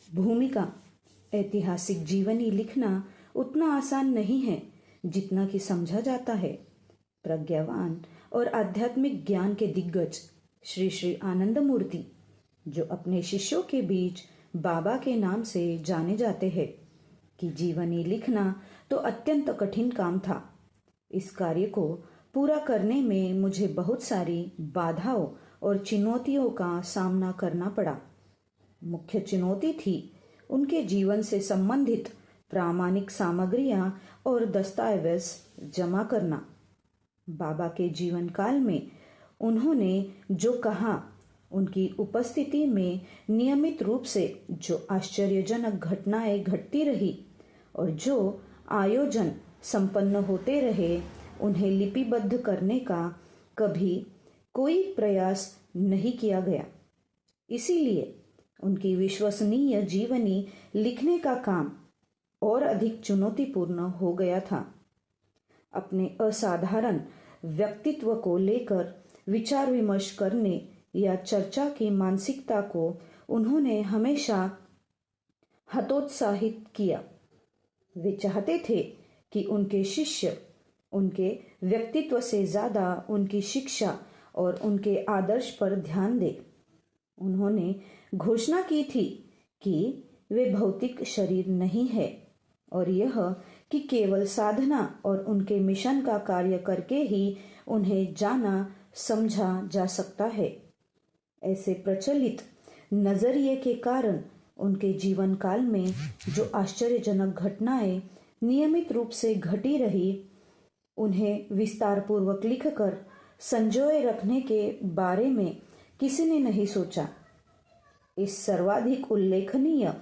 भूमिका। ऐतिहासिक जीवनी लिखना उतना आसान नहीं है जितना कि समझा जाता है। प्रज्ञावान और आध्यात्मिक ज्ञान के दिग्गज श्री श्री आनंद मूर्ति, जो अपने शिष्यों के बीच बाबा के नाम से जाने जाते हैं, कि जीवनी लिखना तो अत्यंत कठिन काम था। इस कार्य को पूरा करने में मुझे बहुत सारी बाधाओं और चुनौतियों का सामना करना पड़ा। मुख्य चुनौती थी उनके जीवन से संबंधित प्रामाणिक सामग्रियां और दस्तावेज जमा करना। बाबा के जीवन काल में उन्होंने जो कहा, उनकी उपस्थिति में नियमित रूप से जो आश्चर्यजनक घटनाएं घटती रही और जो आयोजन संपन्न होते रहे, उन्हें लिपिबद्ध करने का कभी कोई प्रयास नहीं किया गया। इसीलिए उनकी विश्वसनीय जीवनी लिखने का काम और अधिक चुनौतीपूर्ण हो गया था। अपने असाधारण व्यक्तित्व को लेकर विचार विमर्श करने या चर्चा की मानसिकता को उन्होंने हमेशा हतोत्साहित किया। वे चाहते थे कि उनके शिष्य उनके व्यक्तित्व से ज्यादा उनकी शिक्षा और उनके आदर्श पर ध्यान दें। उन्होंने घोषणा की थी कि वे भौतिक शरीर नहीं है और यह कि केवल साधना और उनके मिशन का कार्य करके ही उन्हें जाना समझा जा सकता है। ऐसे प्रचलित नजरिए के कारण उनके जीवन काल में जो आश्चर्यजनक घटनाएं नियमित रूप से घटी रही, उन्हें विस्तार पूर्वक लिखकर संजोए रखने के बारे में किसी ने नहीं सोचा। इस सर्वाधिक उल्लेखनीय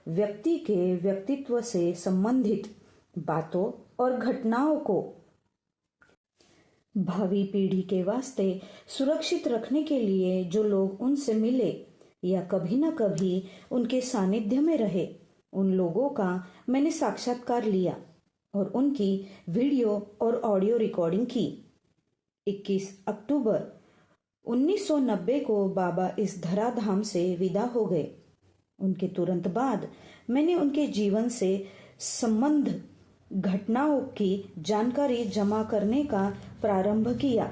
व्यक्ति के व्यक्तित्व से संबंधित बातों और घटनाओं को भावी पीढ़ी के वास्ते सुरक्षित रखने के लिए जो लोग उनसे मिले या कभी न कभी उनके सानिध्य में रहे, उन लोगों का मैंने साक्षात्कार लिया और उनकी वीडियो और ऑडियो रिकॉर्डिंग की। 21 अक्टूबर 1990 को बाबा इस धराधाम से विदा हो गए। उनके तुरंत बाद मैंने उनके जीवन से संबंध घटनाओं की जानकारी जमा करने का प्रारंभ किया।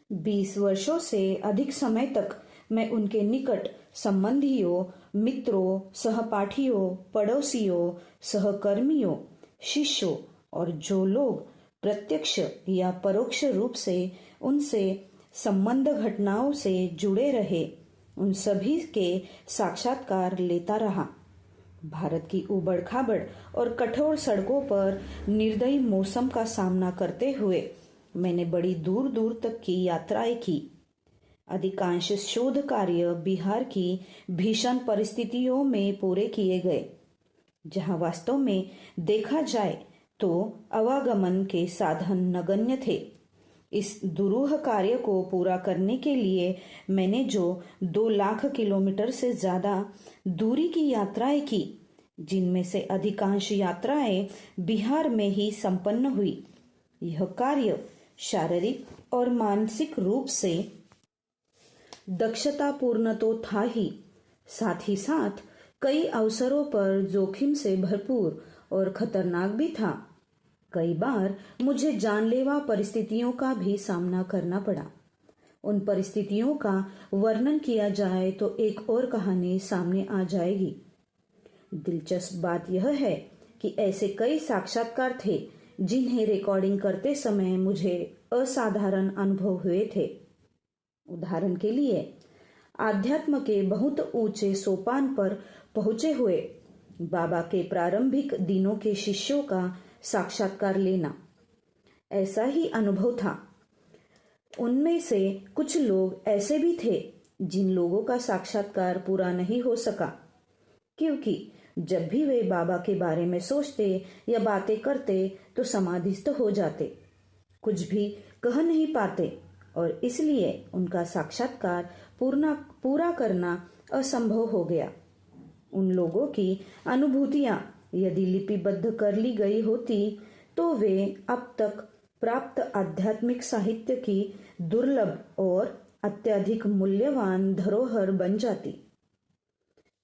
20 वर्षों से अधिक समय तक मैं उनके निकट संबंधियों, मित्रों, सहपाठियों, पड़ोसियों, सहकर्मियों, शिष्यों और जो लोग प्रत्यक्ष या परोक्ष रूप से उनसे संबंध घटनाओं से जुड़े रहे, उन सभी के साक्षात्कार लेता रहा। भारत की उबड़ खाबड़ और कठोर सड़कों पर निर्दयी मौसम का सामना करते हुए मैंने बड़ी दूर दूर तक की यात्राएं की। अधिकांश शोध कार्य बिहार की भीषण परिस्थितियों में पूरे किए गए, जहां वास्तव में देखा जाए तो आवागमन के साधन नगण्य थे। इस दुरूह कार्य को पूरा करने के लिए मैंने जो 2 लाख किलोमीटर से ज्यादा दूरी की यात्राएं की, जिनमें से अधिकांश यात्राएं बिहार में ही संपन्न हुई, यह कार्य शारीरिक और मानसिक रूप से दक्षतापूर्ण तो था ही, साथ ही साथ कई अवसरों पर जोखिम से भरपूर और खतरनाक भी था। कई बार मुझे जानलेवा परिस्थितियों का भी सामना करना पड़ा। उन परिस्थितियों का वर्णन किया जाए तो एक और कहानी सामने आ जाएगी। दिलचस्प बात यह है कि ऐसे कई साक्षात्कार थे जिन्हें रिकॉर्डिंग करते समय मुझे असाधारण अनुभव हुए थे। उदाहरण के लिए, आध्यात्म के बहुत ऊंचे सोपान पर पहुंचे हुए बाबा के प्रारंभिक दिनों के शिष्यों का साक्षात्कार लेना ऐसा ही अनुभव था। उनमें से कुछ लोग ऐसे भी थे जिन लोगों का साक्षात्कार पूरा नहीं हो सका, क्योंकि जब भी वे बाबा के बारे में सोचते या बातें करते तो समाधिस्थ हो जाते, कुछ भी कह नहीं पाते और इसलिए उनका साक्षात्कार पूरा करना असंभव हो गया। उन लोगों की अनुभूतियां यदि लिपिबद्ध कर ली गई होती तो वे अब तक प्राप्त आध्यात्मिक साहित्य की दुर्लभ और अत्यधिक मूल्यवान धरोहर बन जाती।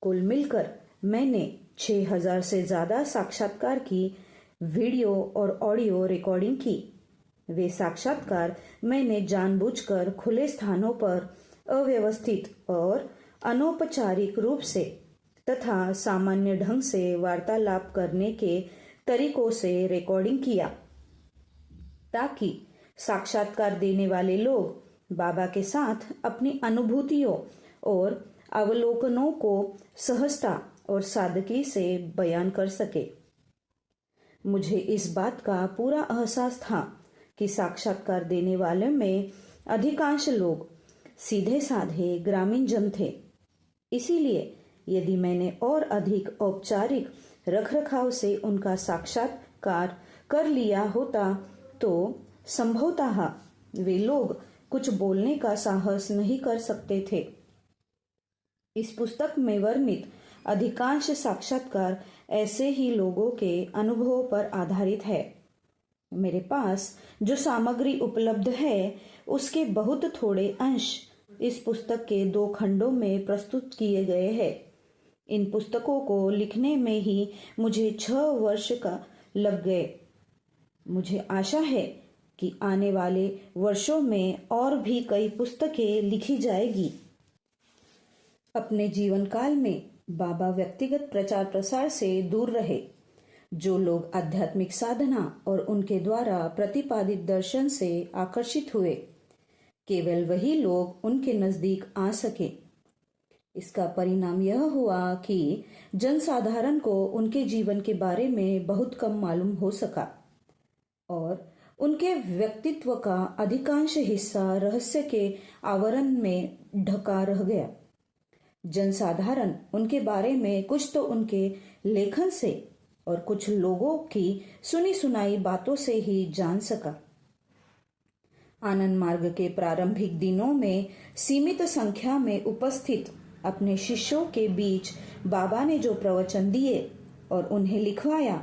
कुल मिलकर मैंने 6000 से ज्यादा साक्षात्कार की वीडियो और ऑडियो रिकॉर्डिंग की। वे साक्षात्कार मैंने जानबूझकर खुले स्थानों पर अव्यवस्थित और अनौपचारिक रूप से तथा सामान्य ढंग से वार्तालाप करने के तरीकों से रिकॉर्डिंग किया, ताकि साक्षात्कार देने वाले लोग बाबा के साथ अपनी अनुभूतियों और अवलोकनों को सहजता और सादगी से बयान कर सके। मुझे इस बात का पूरा एहसास था कि साक्षात्कार देने वाले में अधिकांश लोग सीधे साधे ग्रामीण जन थे। इसीलिए यदि मैंने और अधिक औपचारिक रखरखाव से उनका साक्षात्कार कर लिया होता तो संभवतः वे लोग कुछ बोलने का साहस नहीं कर सकते थे। इस पुस्तक में वर्णित अधिकांश साक्षात्कार ऐसे ही लोगों के अनुभवों पर आधारित है। मेरे पास जो सामग्री उपलब्ध है उसके बहुत थोड़े अंश इस पुस्तक के 2 खंडों में प्रस्तुत किए गए हैं। इन पुस्तकों को लिखने में ही मुझे 6 वर्ष का लग गए। मुझे आशा है कि आने वाले वर्षों में और भी कई पुस्तकें लिखी जाएगी। अपने जीवन काल में बाबा व्यक्तिगत प्रचार प्रसार से दूर रहे। जो लोग आध्यात्मिक साधना और उनके द्वारा प्रतिपादित दर्शन से आकर्षित हुए, केवल वही लोग उनके नजदीक आ सके। इसका परिणाम यह हुआ कि जनसाधारण को उनके जीवन के बारे में बहुत कम मालूम हो सका और उनके व्यक्तित्व का अधिकांश हिस्सा रहस्य के आवरण में ढका रह गया। जनसाधारण उनके बारे में कुछ तो उनके लेखन से और कुछ लोगों की सुनी सुनाई बातों से ही जान सका। आनंद मार्ग के प्रारंभिक दिनों में सीमित संख्या में उपस्थित अपने शिष्यों के बीच बाबा ने जो प्रवचन दिए और उन्हें लिखवाया,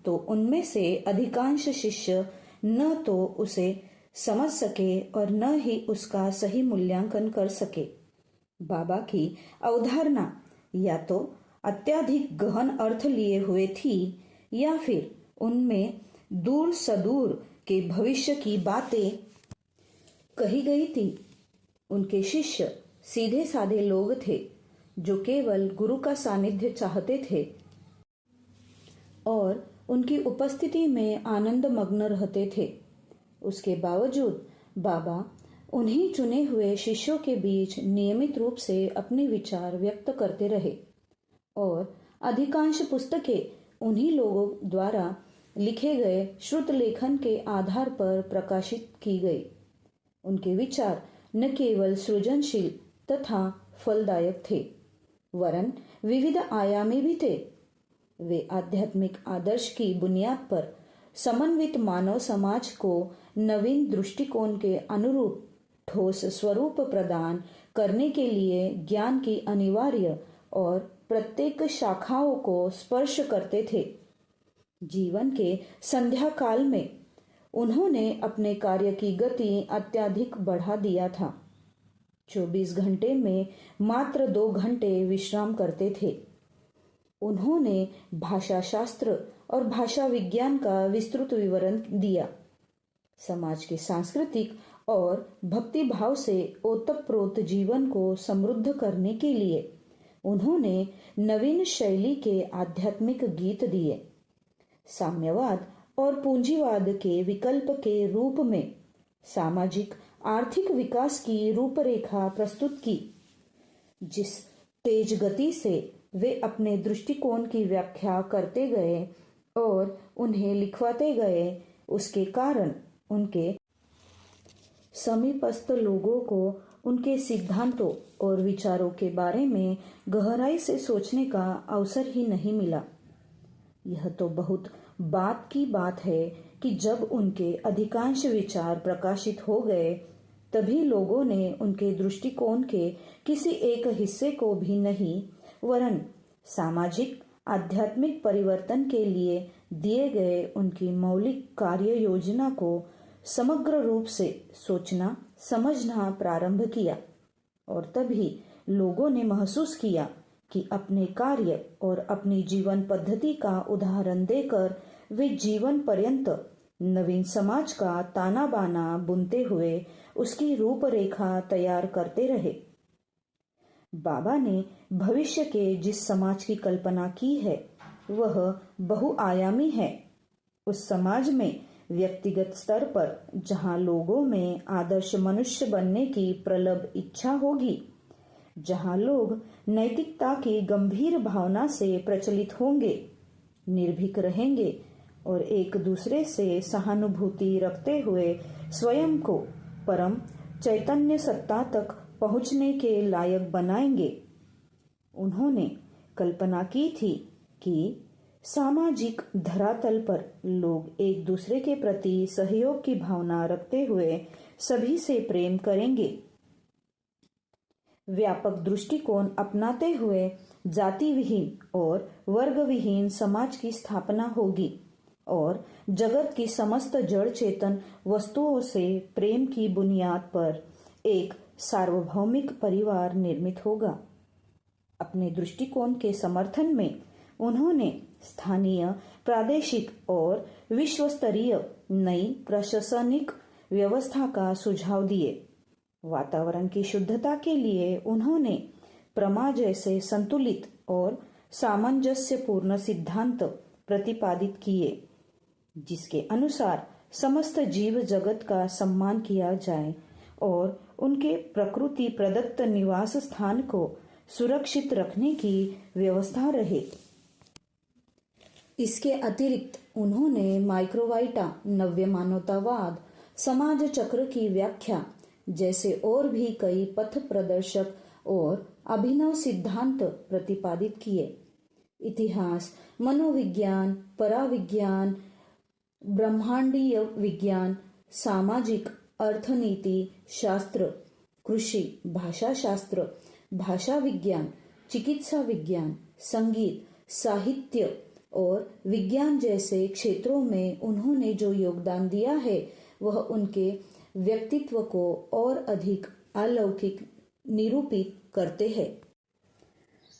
तो उनमें से अधिकांश शिष्य न तो उसे समझ सके और न ही उसका सही मूल्यांकन कर सके। बाबा की अवधारणा या तो अत्यधिक गहन अर्थ लिए हुए थी या फिर उनमें दूर सदूर के भविष्य की बातें कही गई थी। उनके शिष्य सीधे साधे लोग थे जो केवल गुरु का सानिध्य चाहते थे और उनकी उपस्थिति में आनंद मग्न रहते थे। उसके बावजूद बाबा उन्हीं चुने हुए शिष्यों के बीच नियमित रूप से अपने विचार व्यक्त करते रहे और अधिकांश पुस्तकें उन्हीं लोगों द्वारा लिखे गए श्रुत लेखन के आधार पर प्रकाशित की गई। उनके विचार न केवल सृजनशील तथा फलदायक थे, वरन विविध आयामी भी थे। वे आध्यात्मिक आदर्श की बुनियाद पर समन्वित मानव समाज को नवीन दृष्टिकोण के अनुरूप ठोस स्वरूप प्रदान करने के लिए ज्ञान की अनिवार्य और प्रत्येक शाखाओं को स्पर्श करते थे। जीवन के संध्या काल में उन्होंने अपने कार्य की गति अत्यधिक बढ़ा दिया था। 24 घंटे में मात्र 2 घंटे विश्राम करते थे। उन्होंने भाषा शास्त्र और भाषा विज्ञान का विस्तृत विवरण दिया। समाज के सांस्कृतिक और भक्ति भाव से ओतप्रोत जीवन को समृद्ध करने के लिए उन्होंने नवीन शैली के आध्यात्मिक गीत दिए। साम्यवाद और पूंजीवाद के विकल्प के रूप में सामाजिक आर्थिक विकास की रूपरेखा प्रस्तुत की। जिस तेज गति से वे अपने दृष्टिकोण की व्याख्या करते गए और उन्हें लिखवाते गए, उसके कारण उनके समीपस्थ लोगों को उनके सिद्धांतों और विचारों के बारे में गहराई से सोचने का अवसर ही नहीं मिला। यह तो बहुत बात की बात है कि जब उनके अधिकांश विचार प्रकाशित हो गए, तभी लोगों ने उनके दृष्टिकोण के किसी एक हिस्से को भी नहीं, वरन सामाजिक आध्यात्मिक परिवर्तन के लिए दिए गए उनकी मौलिक कार्य योजना को समग्र रूप से सोचना समझना प्रारंभ किया। और तभी लोगों ने महसूस किया कि अपने कार्य और अपनी जीवन पद्धति का उदाहरण देकर वे जीवन पर्यंत नवीन समाज का ताना बाना बुनते हुए उसकी रूपरेखा तैयार करते रहे। बाबा ने भविष्य के जिस समाज की कल्पना की है वह बहुआयामी है। उस समाज में व्यक्तिगत स्तर पर जहां लोगों में आदर्श मनुष्य बनने की प्रबल इच्छा होगी, जहां लोग नैतिकता की गंभीर भावना से प्रचलित होंगे, निर्भीक रहेंगे और एक दूसरे से सहानुभूति रखते हुए स्वयं को परम चैतन्य सत्ता तक पहुंचने के लायक बनाएंगे। उन्होंने कल्पना की थी कि सामाजिक धरातल पर लोग एक दूसरे के प्रति सहयोग की भावना रखते हुए सभी से प्रेम करेंगे। व्यापक दृष्टिकोण अपनाते हुए जाति विहीन और वर्ग विहीन समाज की स्थापना होगी और जगत की समस्त जड़ चेतन वस्तुओं से प्रेम की बुनियाद पर एक सार्वभौमिक परिवार निर्मित होगा। अपने दृष्टिकोण के समर्थन में उन्होंने स्थानीय, प्रादेशिक और विश्व स्तरीय नई प्रशासनिक व्यवस्था का सुझाव दिए। वातावरण की शुद्धता के लिए उन्होंने प्रमा जैसे संतुलित और सामंजस्यपूर्ण सिद्धांत प्रतिपादित किए, जिसके अनुसार समस्त जीव जगत का सम्मान किया जाए और उनके प्रकृति प्रदत्त निवास स्थान को सुरक्षित रखने की व्यवस्था रहे। इसके अतिरिक्त उन्होंने माइक्रोवाइटा, नव्य मानवतावाद, समाज चक्र की व्याख्या जैसे और भी कई पथ प्रदर्शक और अभिनव सिद्धांत प्रतिपादित किए। इतिहास, मनोविज्ञान, पराविज्ञान, ब्रह्मांडीय विज्ञान, सामाजिक अर्थनीति शास्त्र, कृषि, भाषा शास्त्र, भाषा विज्ञान, चिकित्सा विज्ञान, संगीत, साहित्य और विज्ञान जैसे क्षेत्रों में उन्होंने जो योगदान दिया है वह उनके व्यक्तित्व को और अधिक अलौकिक निरूपित करते हैं।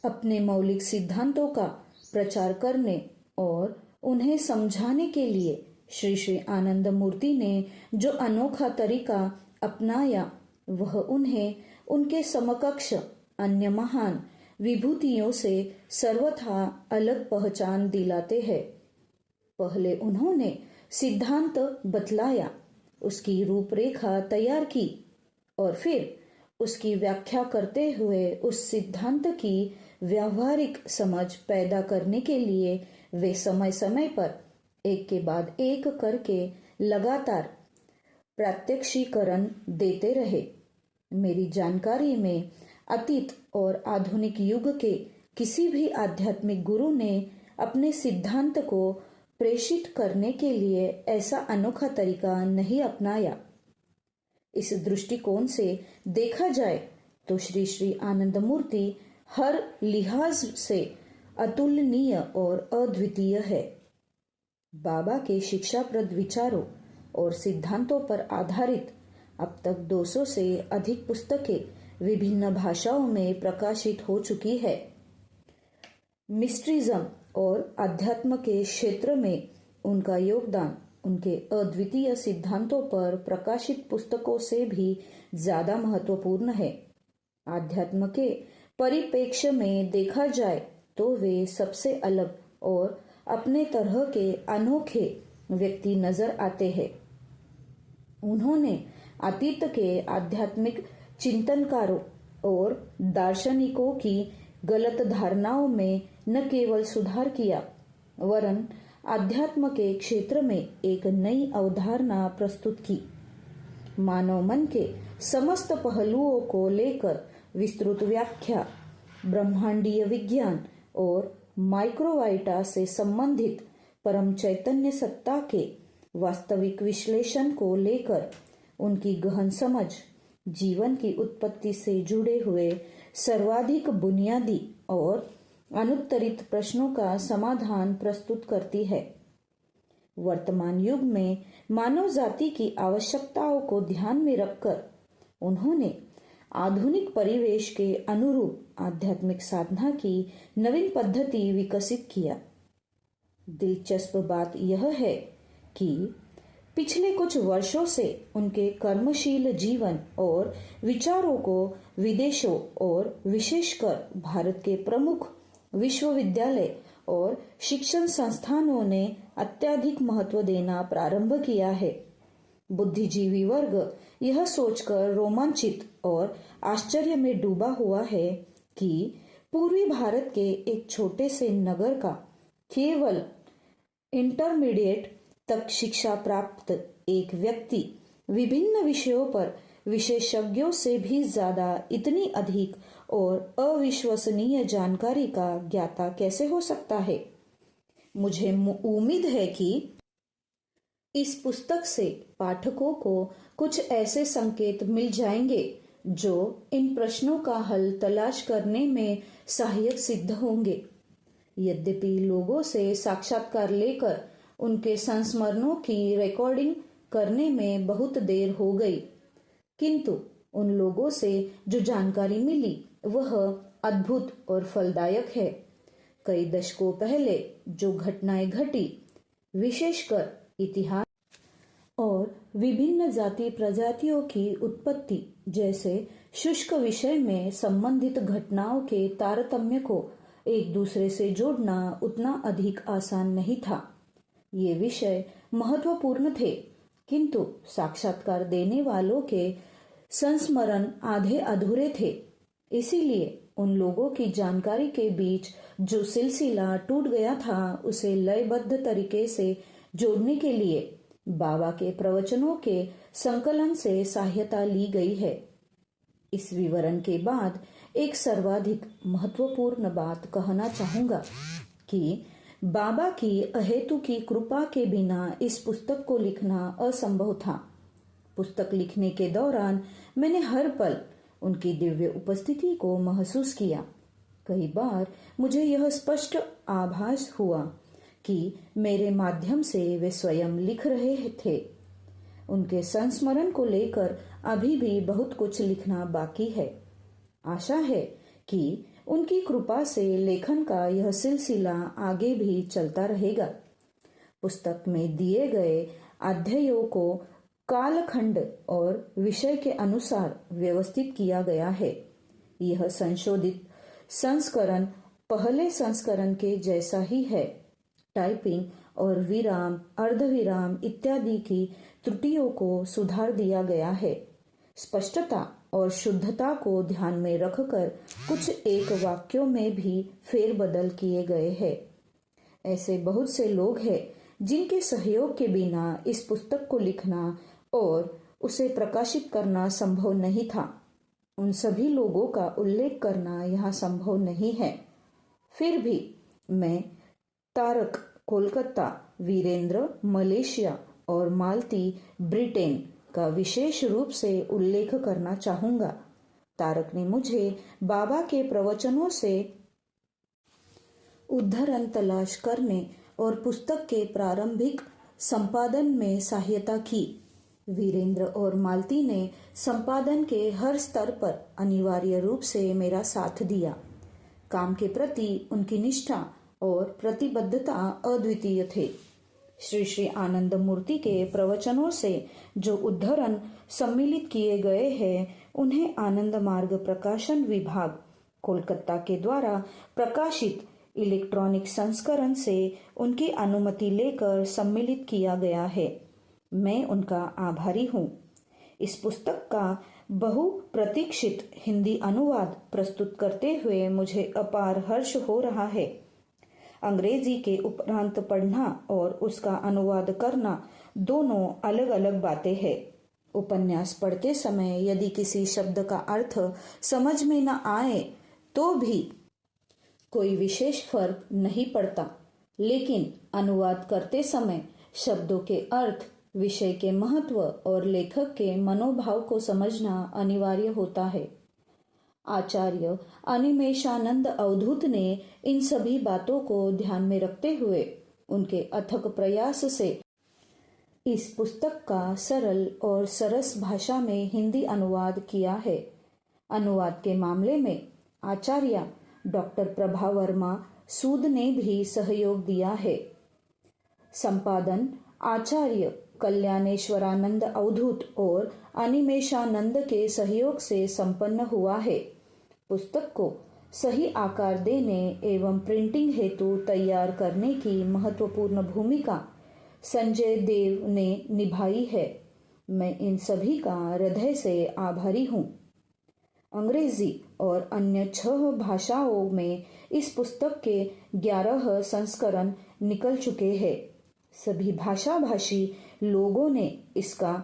अपने मौलिक सिद्धांतों का प्रचार करने और उन्हें समझाने के लिए श्री श्री आनंद मूर्ति ने जो अनोखा तरीका अपनाया वह उन्हें उनके समकक्ष अन्य महान विभूतियों से सर्वथा अलग पहचान दिलाते हैं। पहले उन्होंने सिद्धांत बतलाया, उसकी रूपरेखा तैयार की और फिर उसकी व्याख्या करते हुए उस सिद्धांत की व्यावहारिक समझ पैदा करने के लिए वे समय समय पर एक के बाद एक करके लगातार प्रात्यक्षिकरण देते रहे। मेरी जानकारी में अतीत और आधुनिक युग के किसी भी आध्यात्मिक गुरु ने अपने सिद्धांत को प्रेषित करने के लिए ऐसा अनोखा तरीका नहीं अपनाया। इस दृष्टिकोण से देखा जाए तो श्री श्री आनंद मूर्ति हर लिहाज से अतुलनीय और अद्वितीय है। बाबा के शिक्षाप्रद विचारों और सिद्धांतों पर आधारित अब तक 200 से अधिक पुस्तकें विभिन्न भाषाओं में प्रकाशित हो चुकी है। मिस्ट्रिज्म और अध्यात्म के क्षेत्र में उनका योगदान उनके अद्वितीय सिद्धांतों पर प्रकाशित पुस्तकों से भी ज्यादा महत्वपूर्ण है। आध्यात्म के परिप्रेक्ष्य में देखा जाए तो वे सबसे अलग और अपने तरह के अनोखे व्यक्ति नजर आते हैं। उन्होंने अतीत के आध्यात्मिक चिंतनकारों और दार्शनिकों की गलत धारणाओं में न केवल सुधार किया वरन अध्यात्म के क्षेत्र में एक नई अवधारणा प्रस्तुत की। मानव मन के समस्त पहलुओं को लेकर विस्तृत व्याख्या, ब्रह्मांडीय विज्ञान और माइक्रोवाइटा से संबंधित परम चैतन्य सत्ता के वास्तविक विश्लेषण को लेकर उनकी गहन समझ जीवन की उत्पत्ति से जुड़े हुए सर्वाधिक बुनियादी और अनुत्तरित प्रश्नों का समाधान प्रस्तुत करती है। वर्तमान युग में मानव जाति की आवश्यकताओं को ध्यान में रखकर उन्होंने आधुनिक परिवेश के अनुरूप आध्यात्मिक साधना की नवीन पद्धति विकसित किया। दिलचस्प बात यह है कि पिछले कुछ वर्षों से उनके कर्मशील जीवन और विचारों को विदेशों और विशेषकर भारत के प्रमुख विश्वविद्यालय और शिक्षण संस्थानों ने अत्यधिक महत्व देना प्रारंभ किया है। बुद्धिजीवी वर्ग यह सोचकर रोमांचित और आश्चर्य में डूबा हुआ है कि पूर्वी भारत के एक छोटे से नगर का केवल इंटरमीडिएट तक शिक्षा प्राप्त एक व्यक्ति विभिन्न विषयों पर विशेषज्ञों से भी ज्यादा इतनी अधिक और अविश्वसनीय जानकारी का ज्ञाता कैसे हो सकता है। मुझे उम्मीद है कि इस पुस्तक से पाठकों को कुछ ऐसे संकेत मिल जाएंगे जो इन प्रश्नों का हल तलाश करने में सहायक सिद्ध होंगे। यद्यपि लोगों से साक्षात्कार लेकर उनके संस्मरणों की रिकॉर्डिंग करने में बहुत देर हो गई, किंतु उन लोगों से जो जानकारी मिली वह अद्भुत और फलदायक है। कई दशकों पहले जो घटनाएं घटी, विशेषकर इतिहास और विभिन्न जाति प्रजातियों की उत्पत्ति जैसे शुष्क विषय में संबंधित घटनाओं के तारतम्य को एक दूसरे से जोड़ना उतना अधिक आसान नहीं था। ये विषय महत्वपूर्ण थे, किंतु साक्षात्कार देने वालों के संस्मरण आधे अधूरे थे। इसीलिए उन लोगों की जानकारी के बीच जो सिलसिला टूट गया था उसे लयबद्ध तरीके से जोड़ने के लिए बाबा के प्रवचनों के संकलन से सहायता ली गई है। इस विवरण के बाद एक सर्वाधिक महत्वपूर्ण बात कहना चाहूंगा कि बाबा की अहेतु की कृपा के बिना इस पुस्तक को लिखना असंभव था। पुस्तक लिखने के दौरान मैंने हर पल उनकी दिव्य उपस्थिति को महसूस किया। कई बार मुझे यह स्पष्ट आभास हुआ कि मेरे माध्यम से वे स्वयं लिख रहे थे। उनके संस्मरण को लेकर अभी भी बहुत कुछ लिखना बाकी है। आशा है कि उनकी कृपा से लेखन का यह सिलसिला आगे भी चलता रहेगा। पुस्तक में दिए गए अध्यायों को कालखंड और विषय के अनुसार व्यवस्थित किया गया है। यह संशोधित संस्करण पहले संस्करण के जैसा ही है। टाइपिंग और विराम, अर्धविराम इत्यादि की त्रुटियों को सुधार दिया गया है। स्पष्टता और शुद्धता को ध्यान में रखकर कुछ एक वाक्यों में भी फेरबदल किए गए हैं। ऐसे बहुत से लोग हैं जिनके सहयोग के बिना इस पुस्तक को लिखना और उसे प्रकाशित करना संभव नहीं था। उन सभी लोगों का उल्लेख करना यहाँ संभव नहीं है। फिर भी मैं तारक कोलकाता, वीरेंद्र मलेशिया और मालती ब्रिटेन का विशेष रूप से उल्लेख करना चाहूंगा। तारक ने मुझे बाबा के प्रवचनों से उद्धरण तलाश करने और पुस्तक के प्रारंभिक संपादन में सहायता की। वीरेंद्र और मालती ने संपादन के हर स्तर पर अनिवार्य रूप से मेरा साथ दिया। काम के प्रति उनकी निष्ठा और प्रतिबद्धता अद्वितीय थे। श्री श्री आनंद मूर्ति के प्रवचनों से जो उद्धरण सम्मिलित किए गए हैं उन्हें आनंद मार्ग प्रकाशन विभाग कोलकाता के द्वारा प्रकाशित इलेक्ट्रॉनिक संस्करण से उनकी अनुमति लेकर सम्मिलित किया गया है। मैं उनका आभारी हूँ। इस पुस्तक का बहुप्रतीक्षित हिंदी अनुवाद प्रस्तुत करते हुए मुझे अपार हर्ष हो रहा है। अंग्रेजी के उपरांत पढ़ना और उसका अनुवाद करना दोनों अलग अलग बातें हैं। उपन्यास पढ़ते समय यदि किसी शब्द का अर्थ समझ में न आए तो भी कोई विशेष फर्क नहीं पड़ता, लेकिन अनुवाद करते समय शब्दों के अर्थ, विषय के महत्व और लेखक के मनोभाव को समझना अनिवार्य होता है। आचार्य अनिमेषानंद अवधूत ने इन सभी बातों को ध्यान में रखते हुए उनके अथक प्रयास से इस पुस्तक का सरल और सरस भाषा में हिंदी अनुवाद किया है। अनुवाद के मामले में आचार्य डॉक्टर प्रभा वर्मा सूद ने भी सहयोग दिया है। संपादन आचार्य कल्याणेश्वरानंद अवधूत और अनिमेशानंद के सहयोग से संपन्न हुआ है। पुस्तक को सही आकार देने एवं प्रिंटिंग हेतु तैयार करने की महत्वपूर्ण भूमिका संजय देव ने निभाई है। मैं इन सभी का हृदय से आभारी हूँ। अंग्रेजी और अन्य 6 भाषाओं में इस पुस्तक के 11 संस्करण निकल चुके हैं। सभी भाषाभाषी लोगों ने इसका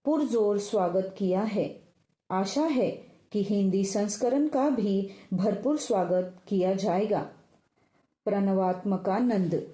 पुरजोर स्वागत किया है। आशा है कि हिंदी संस्करण का भी भरपूर स्वागत किया जाएगा। प्रणवात्मकानंद।